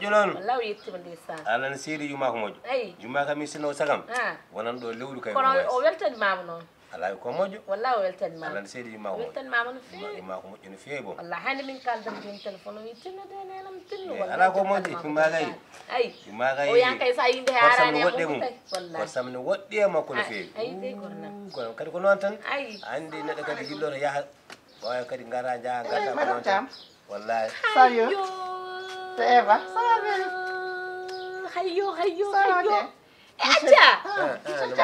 moƴƴo noon wallahi o yettima ndeysan Allah ne seedi yuma ko moƴƴo ayi yuma kam mi sinno sagam ah wonan ɗo lewru kay kono o weltanimama noon ala ko moƴƴo wallahi o weltanimama Allah ne seedi yuma ko o moƴƴo weltanimama no feewi yuma ko moƴƴo no feewi bon wallahi hande min kaldam joni téléphone o wi tinno de nenam tinno wallahi ala ko moƴƴi yuma kay ayi yuma kay o yan kay sa yinde harani woɗɗe mum wallahi ko samne woɗɗi e makko no feewi ayi de kornam kono kadi ko noon tan ayi andi neɗɗo kadi yilloto yaha ɓoya kadi gara jaha gadda ko Madame noon Thiam. wallahi Salut. Yo. C'est Eva. Ça va bien? Hayyo hayyo Ça va hayyo bien? aja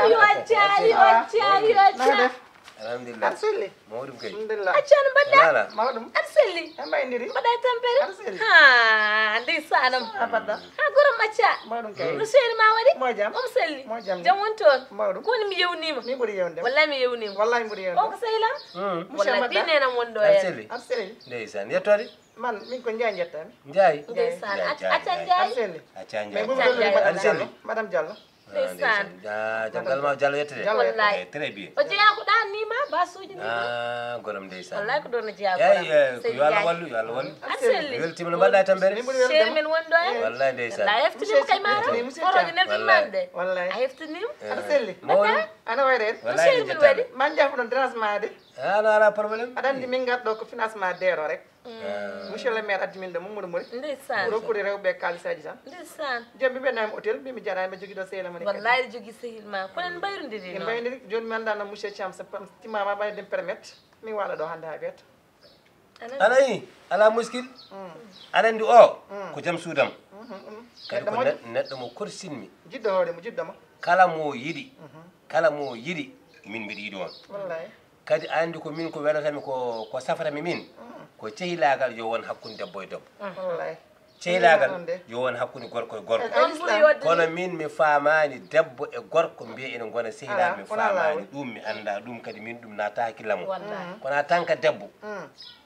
yo aja yo aja yo Na nga aja def? alhamdulillah Aɗa selli? mawɗum kay Alhamdulillah. aja no mbaɗɗa wala Mawɗum. aɗa selli E mbaydiri? mbaɗa tampere Aɗa selli? ha ndeysanam A badda. ha gorom acca Mawɗum kay. no seeri ma waɗi Mo jam? omo selli Mo jam ni? jam woni toon Mawɗum. koni mi yewnima Min ɓuri yewde. wallahi mi yewnima Wallahi ɓuri yewde. o ko sehlam Monsieur wallahi Madda. ɗinenam woni ɗo aɗa hen selli Aɗa selli? ndeysan yettode Man min ko Ndiaye jettami. Ndiaye ndeysan Ndiaye, acca Aɗa ndiaye selli? acca Mais Ndiaye bu Ndiaye. ma Madame Aɗa selli Diallo. Madame Diallo. ndeysan jam ma Diallo yettede Diallo wallahi très bien o jeeyakoɗa nima basuji nima gorom ndeysan wallahi ko ɗon no jeeya eyi ko yo Allah wallu yo Allah wallu aɗa selli weltima no mbaɗɗa tampere Min ɓuri seeri weldema. men woni ɗo hen wallahi ndeysan la heftinima kay mara Monsieur oroje Thiam. neltinmade de Wallahi. a heftinima Aɗa selli? mawɗum Ana wayre en? wallahi seeri ɗe min jettaɗo waɗi Man jafo ɗon dérangement de. ano ala probléme Aɗa andi min garɗo ko financement deero rek. Monsieur le maire addi min ɗo Mamadou Mori. ndeysan Rokkude rewɓe kalisaji tan. ndeysan Jombi ɓe nami hôtel mbimi jarani mbe jogui ɗo sehla mani kadi. wallahi ɗe jogui sehil ma konen mbayrodiri En noon mbaydiri joni mi andano monsieur Thiam so timmama ɓayden permettre min waɗa ɗo hande ha weeta. anayi ala muskil aɗa andi o ko jaam suudam kadi Neɗɗo ko moƴƴo. neɗɗo mo korsinmi Jiɗɗo hoore mo jiɗɗo mo. kala mo yiɗi kala mo yiɗi min mbiɗa yiɗi on Wallahi. kadi andi ko min ko welatami ko safatami min ko cehilagal yo won hakkude debbo e debbo Wallahi. cehilagal yo won hakkude gorko e gorko ɗon ɓuuri yodde kono min mi famani debbo e gorko mbiya ene gona sehilaɓe mi wona famani ɗum mi anda ɗum kadi min ɗum nata hakkillamo wallahi kono a tan ka debbo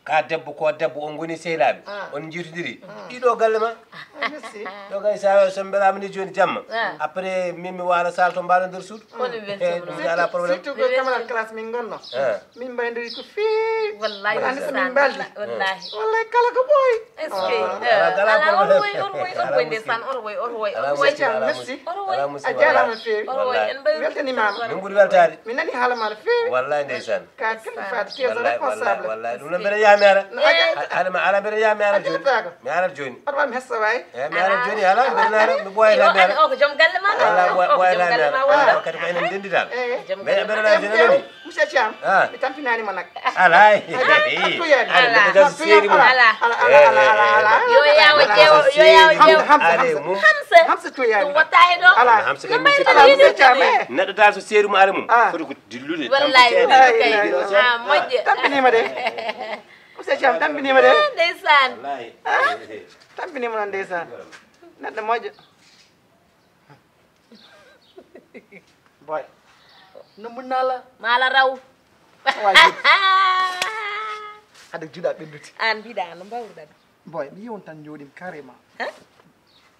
ka debbo ko debbo on goni sehilaɓe on jiitodiri ɗiɗo galle ma Merci. ɗo kay sa so mbelama ni joni jamma Ah. après min mi wala sal to mbaɗo nder suudu kono weltima noon ɗum ala probléme Surtout ko camarade classe min gonno. Min mbaydiri ko feewi. wallahi Andi so min ndeysan mbaldi. wallahi Wallahi kala ko ɓooyi. est ce que ala ala probléme. or woy ndeysan or woy ala or woy muskil ala merci. muskil Or woy. ala A muskil jarama no feewi. or woy en mbayru Weltanimama. min ɓuuri weltade Mi nani haala ma no feewi. wallahi ndeysan Ka kelli faade teeso wallahi responsable. wallahi ɗum noon mbeɗa yaami ara No aga- alama ala mbeɗa yaami ara joni Addetako. mi arat joni Oɗo wami hessa wayi. eyi mi arat joni ala mbeɗa nara mi ɓoyatami ara o ko joom galle ma ala o ko joom ɓoyatami galle ma ara wonɗo kadi ko enen dendital Eyi. joom mbeɗa galle mbeɗa joni nani Monsieur Thiam. Ah. Mi tampinanima nak. alay Hattoyani. ala mbeɗa gasi seeri mum ala Ala. yo yawo ƴeewo yo yawo ƴeewo ale mum hamse Hamsa toyani. ɗum watta e ɗo Ala. hamsa kadi mbayru musidɗo Ala Monsieur Thiam. neɗɗo dal so seeri mum ara mum Ah. foti ko dillude wallahi tampiteede. kay Ay, ay, ha moƴƴe Tampinima de. Monsieur Thiam tampinima de. ndeysan wallahi Tampinima noon ndeysan. Neɗɗo moƴƴo. Boy. Numbunala. mala raw Waji. Hade juɗa ɓenduti. an mbiɗa no mbawruɗa Boy, mi yewon tan joɗim carrément. Hein?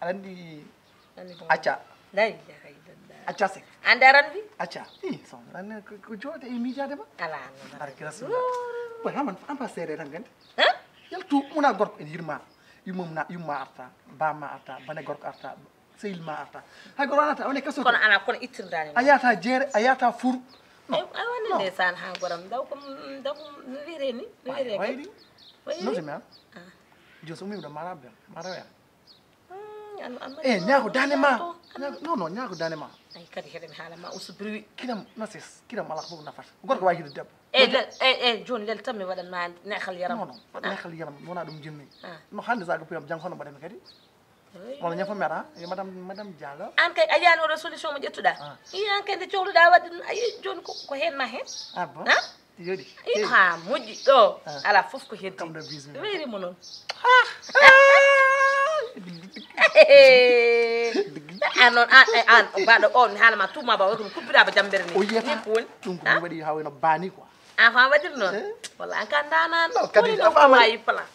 Aɗa andi ɗum acca. la ilaha illallah Acca sek. ande aranɓi Acca. Son ranne ko jooɗe e miijade ma. ala Barke Rasulullah. Boy, haman an pas seede tan gandi. han Yaltu muna gorko en yirma. Yumma arta, bamma arta, bane gorko arta, sehilma arta. Hay gorko anata one kaso. kono ala kono ittirdani A yata jeere, a yata fur. ay woni ndeysan ha goram daw ko no wiyete ni no wiyete Wayri. wayri Non jamais. Jo so mi do marabel. Marawer. an Ñaako dane ma. Non, ñaako dane ma. ay kadi heɗen haalama usubiri Kiram nasis, kiram ala fof nafata. Gorko wawi hido debbo. e joni lel tan mi waɗanma neexal yaram Non, neexal yaram wona ɗum jinmi. Ah. No hande zaga puyam jang hono mbaɗemi kadi. Wala ñafa mera, yo madame Diallo. an kay a yiyani oɗo solution mo ƴettuɗa i an kay nde cohluɗa wadde ɗum ayi joni ko henma hen Ah bon? Han? Yodi. i ha moƴƴi ɗo Ah. ala fof ko heddi Kam ɗo bismi. weyrimo noon an noon an mbaɗo o mi haalama tuma ba way komi kuppiraba jambere ni O ni yiyata ko woni ɗum ko mi waɗi haweno bani quoi. an fa waɗiri noon walla an ka danan Non, kadi woni a noon ko famani. wawi plan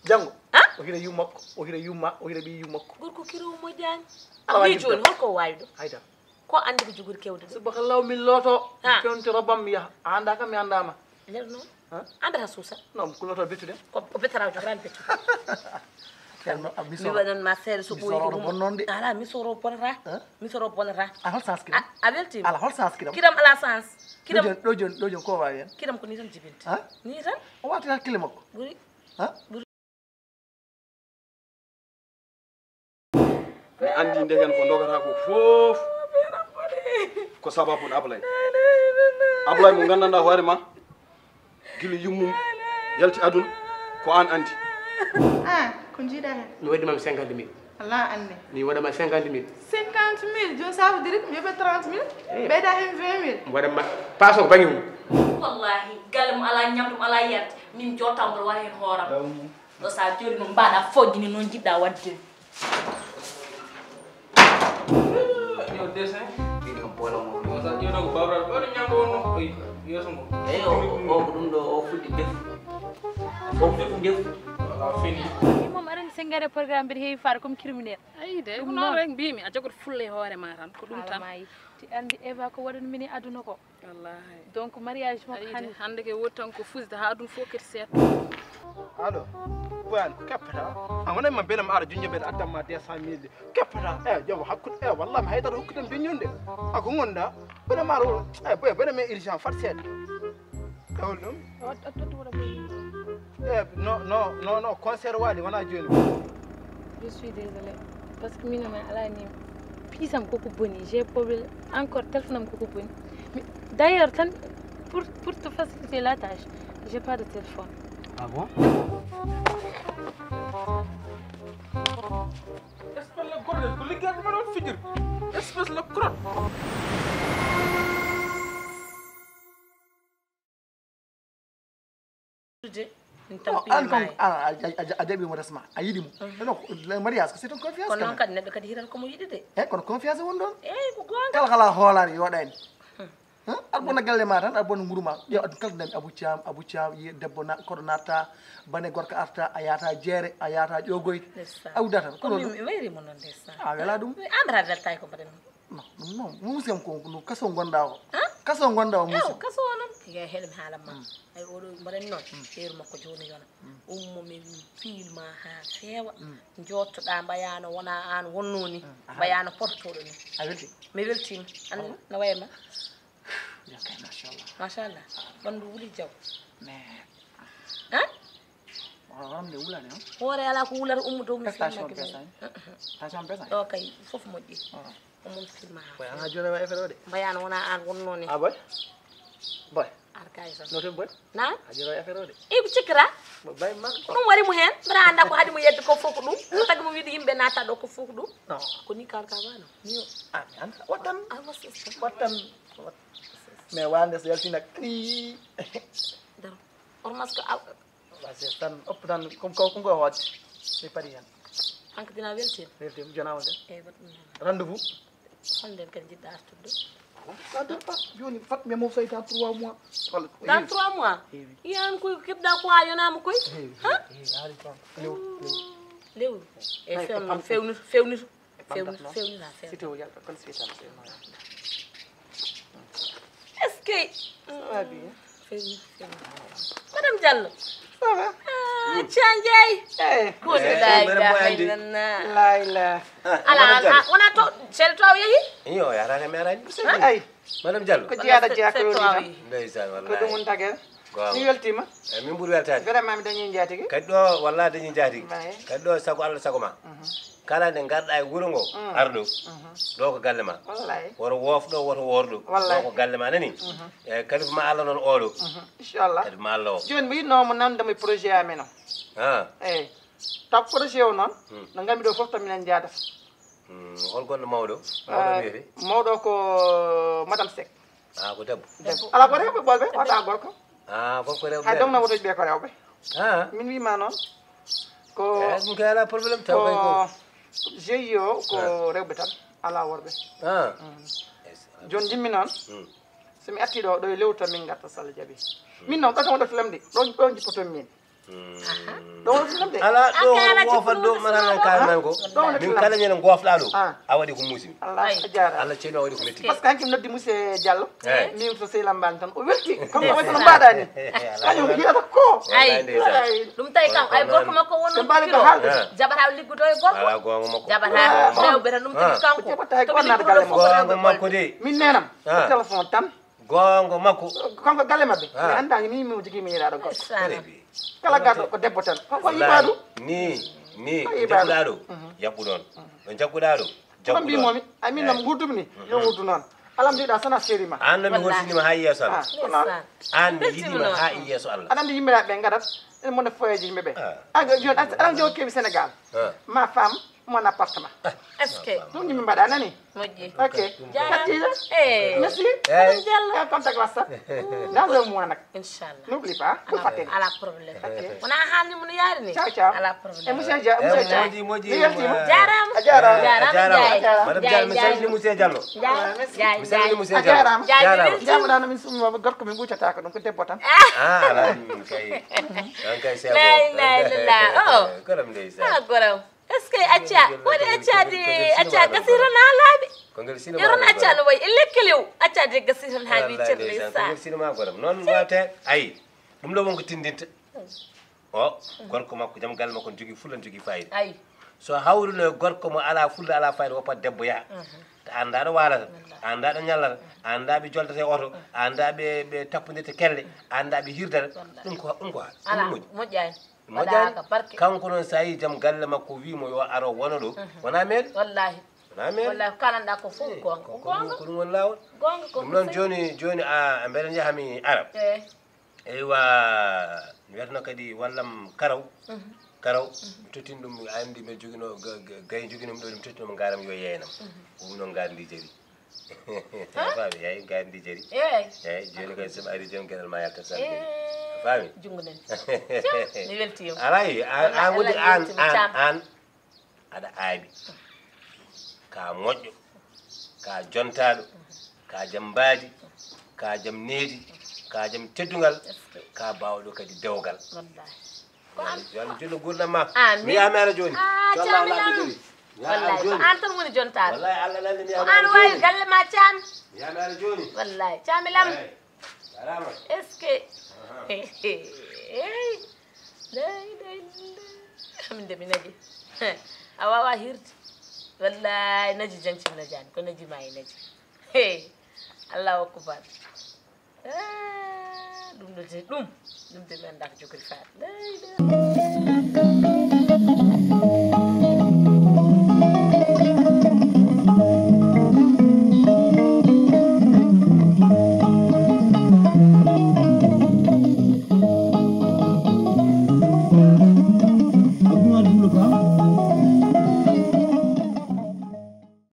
Jango. Han? O hira yummakko, o hira yumma, o hira ɓi yummakko. gorko kirowo moƴƴani Ala wawi wi joni holko wawi ɗo Hayda. ko andi ko jogori kewde ɗo Subhanallah min loto. Ah. Fewte robam mi yaha. A anda kam mi andama. nder noon Han? andata suusa Non, ko loto bettude. ko betaraw jogorani bettu mi waɗan ma seeɗa so ɓoyi soro bon non de ala mi soro bonata mi soro bonata a hol sans kiram a weltima ala hol sans kiram kiram ala sens kiram ɗo jon ko wawi hen kiram ko ni tan jibinta ha ni tan o wati hakkille makko ɓuri ha mi andi ndegen ko dogata ko fof ko sababu Ablaye Ablaye mo gandanɗa hoore ma guila yummum yalti aduna ko an andi ko jiiɗa hen mi waɗimam 50 000 ala ande mi waɗama 50 000 50 000 joni ça veut dire mi yoɓe 30 000 ɓeyda hen 20 000 mi waɗama passe ko bangi mum wallahi galle mo ala ñamdum ala yerte min jottambol waɗa hen hooram ɗo sa joni no mbaɗa fojjini noon jiɗɗa wadde yo dessin ɗiɗi kam bola mo yo sa ƴewɗo ko babral ɓaɗo ñamɗo wonno oy yeeso ngo eyi o ko ɗum ɗo o fuɗɗi defu o fuɗɗi defu wala fini mom aɗa andi sen gaari programme mbiɗa heewi faade comme criminel ayi de ko noon rek mbimi a jogoto fulla e hoore ma tan ko ɗum tan alamayi ti andi Eva ko waɗani min e aduna ko wallahi donc mariage makko ayi de hande ke wodi tan ko fusde ha ɗum fof kadi seeɗa allo boyan ko keppata a wonay ma beelama ara junjo mbeɗa addamma 200 000 keppata e jogo hakkude e wallah mi haydata hokkudem beññunde ako gonɗa bone ma ro e bone men urgent fat seeɗa dawol ɗum e non concert waali wona joni je suis désolé parce que min men alani piisam koko boni j'ai problème encore téléphone am koko boni d'ailleurs tan pour te faciliter la tâche j'ai pas de téléphone ah bon espèce la gorɗel ko ligguey ko mbaɗa on fijir espèce la crotte an kon a jaɓimo resma a yiɗimo non le mariage ko c'est une confiance kono noon kadi neɗɗo kadi hirat komo yiɗi de e kono confiance woni ɗon eyyi ko gonga kala kala hoolare yoɗani aɗa bona galle ma tan aɗa bona guuru ma ƴew aduna kala dami abou thiam yi debbo koɗo natta bane gorko arta a yata jeere a yata ƴogoyde a udda tan kono mi wayrimo noon ndeysan a wela ɗum andata weltaki ko mbaɗen non ɗum noon muusiyam ko no kaso gonɗa o kaso gonɗa o muusi kaso o noon yo heɗum haalamma ay oɗo mbaɗen noon heeru makko joni yona ummo min fiilma ha feewa jottoɗa mbayano wona an wonnoni mbayano portoɗo ni a welti mi weltima andi no wayma yakay machallah machallah ɓandu wuli jaw mais han ramde wulani on hoore ala ko wulata ummudo mi station pesani station pesani ɗo kay foof moƴƴi omon filma ha boy anga joni wa effet o de mbayano wona an wonnoni ah boy boy ar kay tan noten boy na a joni wa effet o de e ko cikkata bay ma ko ɗum waɗimo hen mbaɗa anda ko haɗimo yedde ko fof ko ɗum ko tagi mo wiide yimɓe nata ɗo ko fof ko ɗum non ko ni kalka wano ni o ah mi anda wattan a wasista wattan mais wande so yaltina kri daro ormas ko wasi tan oppo tan comme ko hoodde mi paɗi hen hanko dina weltima weltima jona wonde eyyi waɗ ɗum rendez-vous holnden kadi jiɗɗa artude ça dépend pas joni fat mais moom soy dans 3 mois walla dans 3 mois yan koy keɓɗa ko ha yonama koy ha haali ton lew lewru e fewnu fewnito fewnito fewnita fewnita sité o yalta kon sitan est ce que ça bien fewnito fewnita madame Diallo ça va Thiandiaye eh bismillah layla ala wona to seeɗa to yeehi iyo yarane mi arani ay madame Diallo ko jeyaɗa jeeya ko yoni tan ndeysan ko wallahi ɗum woni tagere Waaw. mi weltima min ɓuuri weltade vraiment mi dañi jaatigui kadi ɗo wallahi dañi jaati Wallahi. kadi ɗo sago Allah sago ma kala nde garɗa e wuuro ngo ar ɗo ɗo ko galle ma wallahi woto woofɗo woto worɗo Wallahi. ɗo ko galle ma nani e kalifa ma Allah noon oɗo inchallah kalifa ma Allah o joni mi yiɗnomo namdemo projet amen o ha eyyi taw projet o noon no gami ɗo foof tan minen jaadata hol gonɗo mawɗo mawɗo wiyete mawɗo ko madame Seck ha ko debbo ala ko rewɓe ɓolɓe wata gorko fof ko rewɓe hay donc nawotoji ɓe ko rewɓe ha min wima noon ko ɗum kay ala probléme taw kay ko GIE o ko rewɓe tan ala worɓe ha joni jimmi noon somi arti ɗo ɗo e lewru tan min garta so Allah jaaɓi min noon ɗo tan wonɗo filam de ɗon jippotomi min ɗon sinam de ala ɗo wofat ɗo manana kalman ko min kala ñen gofɗa ɗo a waɗi ko muusimi Allah ajara Allah ceeno a waɗi ko metti parce que hankim noddi monsieur Diallo min to sehlam ban tan o welti comme ko no mbaɗa ni kañum yiyata ko ay ɗum tawi kam ay gorko makko wonno mbaali ko haalde jabata liggoto e gorko ala gonga makko jabata rewɓe tan ɗum tagi kanko jaɓata hay gonnade galle gonga makko de min nenam téléphone tan gonga makko kanko galle mabɓe mi andaki ni mi jogui mi yiɗaɗo goɗɗo kala garɗo ko debbo tan ko yiɓaɗu ni jagguɗa ɗo yaɓɓu ɗon ɗo jagguɗa ɗo ko mbimomi amin nam guddumi ni yo wuddu noon alhamdulillah sana serima an noon mi hortinima ha yeeso Allah an mi yiɗima ha yeeso Allah aɗa andi yimɓeɗaɓe ɓe garat ene mone foyeji yimɓeɓe joni aɗa jo keewi sénégal ma femme mon appartement est ce que ɗum yimɓe mbaɗa nani moƴƴi ok kattija merci contact whatsapp dans un mois nak inchallah n'oublie pas bul fatteni ala probléme wona haalnimo no yaari ni ciao ciao ala e probléme monsieur Dia moƴƴi mi weltima jarama a jarama madame Diallo mi salmini monsieur Diallo mi salmini monsieur a Diallo jarama jamuɗano min sumima gorko min ɓuccataka ɗum ko debbo tan ala min kay an kay sebo la ilaha o goram ndeysan goram est ce que acca woni accade acca gasiran ha laaɓi ko ngel sinema yoron acca no wayi e lekkelew accade gasiran ha wi ceerno ko Issa ngel sinema goram noon wawte ayi ɗum ɗo wonko tindinta o gorko makko jaam galle makko ne jogui fulla ne jogui fayida ayi so hawruno e gorko mo ala fulla ala fayida woppat debbo yaha to anda ɗo walata anda ɗo ñallata anda ɓe joldata e oto anda ɓe tappodirta kelle anda ɓe hirdata ɗum ko ala moƴƴani moƴƴani kanko noon sa yi jaam galle makko wimo yo aro wona ɗo wona meeɗo wallahi wona meeɗo wallahi kalanɗa ko fof gonga ko ɗum woni lawol gonga ko ɗum noon joni a mbeɗa jahami arab eywa mi wiyatno kadi wallam karaw mi tottini ɗum mi andi mbeɗa joguino gayi joguinomi ɗo mi tottinomo garam yo yeynam wumno gardi jari faami yeyi gardi jari eyyi joni kadi somi ari joni gueɗal ma yalta sande faami jungo nen mi weltima alayi an woni an aɗa aaɓi ka moƴƴo ka jontaɗo ka jaam mbaadi ka jaam needi ka jaam teddugal ka bawɗo kadi dewgal yo Allah jollo gurdam ma mi yami ara joni wallahi ko an tan woni jontaɗo wallahi Allah lalli mi an wawi galle ma caami mi yami ara joni wallahi caami lam jarama est ce que min de mi naji a wawa hirde wallahi naji jancim najani ko naji ma e naji Allah hokku bat ɗum ɗo de ɗum de mi anda ko jogori faade